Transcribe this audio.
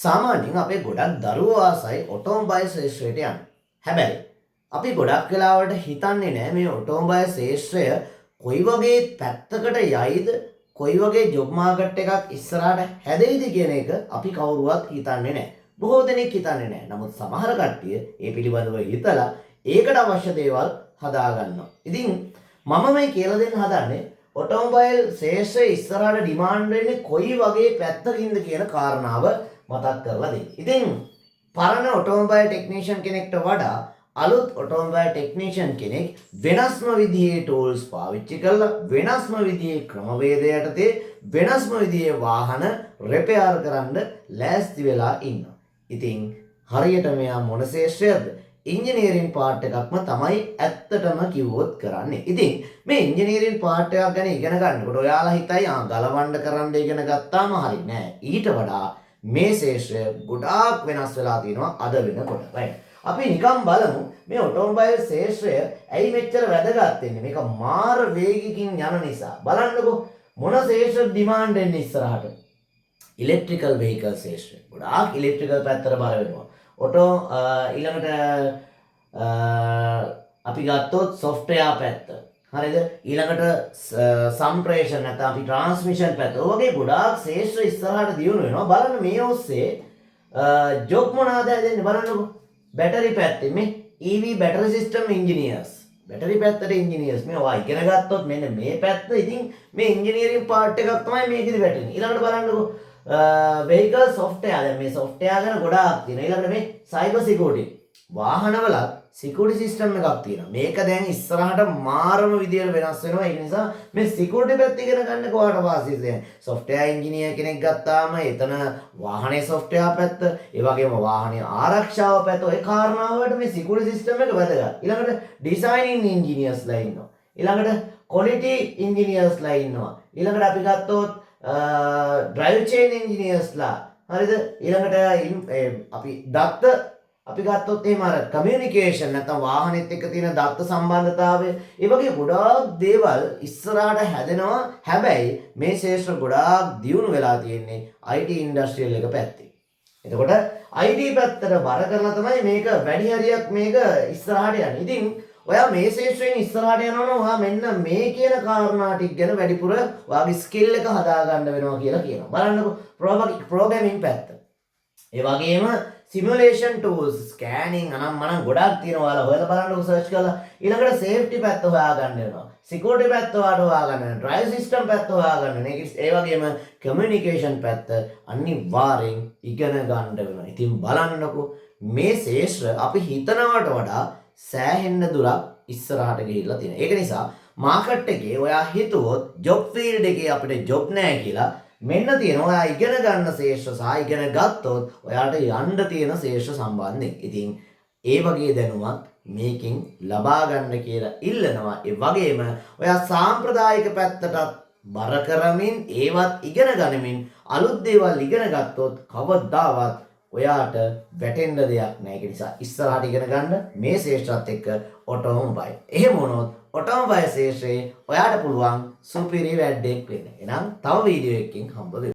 සාමාන්‍යයෙන් අපේ ගොඩක් දරුවෝ ආසයි ඔටෝමොබයිල් ශාස්ත්‍රයට යන්න. හැබැයි අපි ගොඩක් වෙලාවට හිතන්නේ නැහැ මේ ඔටෝමොබයිල් ශාස්ත්‍රය කොයි වගේ පැත්තකට යයිද, කොයි වගේ ජොබ් මාකට් එකක් ඉස්සරහට හැදෙයිද කියන එක අපි කවුරුවත් හිතන්නේ නැහැ. බොහෝ දෙනෙක් හිතන්නේ නැහැ. නමුත් සමහර කට්ටිය ඒ පිළිබඳව හිතලා ඒකට අවශ්‍ය දේවල් හදා ගන්නවා. ඉතින් මම මේ කියලා දෙන්න හදන්නේ ඔටෝමොබයිල් ශාස්ත්‍රයේ ඉස්සරහට ඩිමාන්ඩ් වෙන්නේ කොයි වගේ පැත්තකින්ද කියන කාරණාව මතක් කරලා දෙන්න. ඉතින් පරණ ඔටෝමොබයිල් ටෙක්නීෂියන් කෙනෙක්ට වඩා අලුත් ඔටෝමොබයිල් ටෙක්නීෂියන් කෙනෙක් වෙනස්ම විදිහේ ටූල්ස් පාවිච්චි කරලා වෙනස්ම විදිහේ ක්‍රමවේද යටතේ වෙනස්ම විදිහේ වාහන රිපෙයාර් කරන්න ලෑස්ති වෙලා ඉන්නවා. ඉතින් හරියට මෙයා මොන ශාස්ත්‍රයක්ද? ඉංජිනේරින් පාර්ට් එකක්ම තමයි ඇත්තටම කිව්වොත් කරන්නේ. ඉතින් මේ ඉංජිනේරින් පාර්ට් එකක් ගැන ඉගෙන ගන්නකොට ඔයාලා හිතයි ගලවන්න කරන්න ඉගෙන ගත්තාම හරි නෑ. ඊට වඩා මේ ශාස්ත්‍රය ගොඩාක් වෙනස් වෙලා තියෙනවා අද වෙනකොට. right? අපි නිකන් බලමු මේ ඔටෝමොබයිල් ශාස්ත්‍රය ඇයි මෙච්චර වැදගත් වෙන්නේ? මේක මාර වේගකින් යන නිසා. බලන්නකෝ මොන ශාස්ත්‍ර ඩිමාන්ඩ් එන්නේ ඉස්සරහට? ඉලෙක්ට්‍රිකල් වෙහිකල් ශාස්ත්‍රය. ගොඩාක් ඉලෙක්ට්‍රිකල් පැත්තට බර වෙනවා. ඔටෝ ඊළඟට අපි ගත්තොත් සොෆ්ට්වෙයාර් පැත්ත. හරිද? ඊළඟට සම්ප්‍රේෂණ නැත්නම් අපි ට්‍රාන්ස්මිෂන් පැත්ත. ඔය වගේ ගොඩාක් ශාස්ත්‍ර ඉස්සරහට දියුණු වෙනවා. බලන්න මේ ඔස්සේ ජොබ් මොනවාද හැදෙන්නේ බලන්නකෝ. බැටරි පැත්තේ මේ EV battery system engineers. Battery පැත්තට ඉංජිනියර්ස් මේවා ඉගෙන ගත්තොත් මෙන්න මේ පැත්ත ඉතින් මේ ඉංජිනේරින් පාර්ට් එකක් තමයි මේකෙදි වැටෙන්නේ. ඊළඟට බලන්නකෝ vehicle software. දැන් මේ software ගැන ගොඩාක් තියෙනවා. ඊළඟට මේ cyber security. වාහනවල security system එකක් තියෙනවා. මේක දැන් ඉස්සරහට මාරම විදියට වෙනස් වෙනවා. ඒ නිසා මේ security පැත්ත ඉගෙන ගන්න කොහාට වාසිය දැන් software engineer කෙනෙක් ගත්තාම එතන වාහනේ software පැත්ත, ඒ වගේම වාහනේ ආරක්ෂාව පැත්ත, ඔය කාරණාවලට මේ security system එක වැදගත්. ඊළඟට designing engineers ලා ඉන්නවා. ඊළඟට quality engineers ලා ඉන්නවා. ඊළඟට අපි ගත්තොත් drive chain engineers ලා. හරිද? ඊළඟට අපි ගත්තොත් එහෙම අර කමියුනිකේෂන් නැත්නම් වාහනේත් එක්ක තියෙන දත්ත සම්බන්ධතාවය, ඒ වගේ ගොඩාක් දේවල් ඉස්සරහට හැදෙනවා. හැබැයි මේ ශාස්ත්‍ර ගොඩාක් දියුණු වෙලා තියෙන්නේ IT ඉන්ඩස්ට්‍රියල් එක පැත්තේ. එතකොට IT පැත්තට බර කරලා තමයි මේක වැඩි හරියක් මේක ඉස්සරහට යන්නේ. ඉතින් ඔයා මේ ශාස්ත්‍රයෙන් ඉස්සරහට යනවා නම් ඔයා මෙන්න මේ කියන කාරණා ටික ගැන වැඩිපුර ඔයාගේ ස්කිල් එක හදාගන්න වෙනවා කියලා කියනවා. බලන්නකෝ ප්‍රෝග්‍රෑමින් පැත්ත. ඒ වගේම simulation tools, scanning මනම් ගොඩක් තියෙනවා. ඔයාලා හොයලා බලන්නකො සර්ච් කරලා. ඊළඟට safety පැත්ත හොයාගන්න වෙනවා. security පැත්ත හොයාගන්න වෙනවා. drive system පැත්ත හොයාගන්න වෙනවා. ඒ වගේම communication පැත්ත අනිවාර්යෙන් ඉගෙන ගන්න වෙනවා. ඉතින් බලන්නකො මේ ශාස්ත්‍ර අපි හිතනවට වඩා සෑහෙන්න දුරක් ඉස්සරහට ගිහිල්ලා තියෙනවා. ඒක නිසා මාකට් එකේ ඔයා හිතුවොත් ජොබ් ෆීල්ඩ් එකේ අපිට ජොබ් නැහැ කියලා මෙන්න තියෙනවා. ඔයා ඉගෙන ගන්න ශාස්ත්‍ර සහ ඉගෙන ගත්තොත් ඔයාට යන්න තියෙන ශාස්ත්‍ර සම්බන්ධයෙන්. ඉතින් ඒ වගේ දැනුමක් මේකෙන් ලබා ගන්න කියලා ඉල්ලනවා. ඒ වගේම ඔයා සාම්ප්‍රදායික පැත්තටත් බර කරමින් ඒවත් ඉගෙන ගනිමින් අලුත් දේවල් ඉගෙන ගත්තොත් කවදාවත් ඔයාට වැටෙන්න දෙයක් නැහැ. ඒක නිසා ඉස්සරහට ඉගෙන ගන්න මේ ශාස්ත්‍රات එක්ක ඔටෝමොබයිල්. එහෙම වුණොත් ඔටෝමොබයිල් ශාස්ත්‍රයේ ඔයාට පුළුවන් සුපිරි වැඩක් වෙන්න. එහෙනම් තව වීඩියෝ එකකින් හම්බ වෙමු.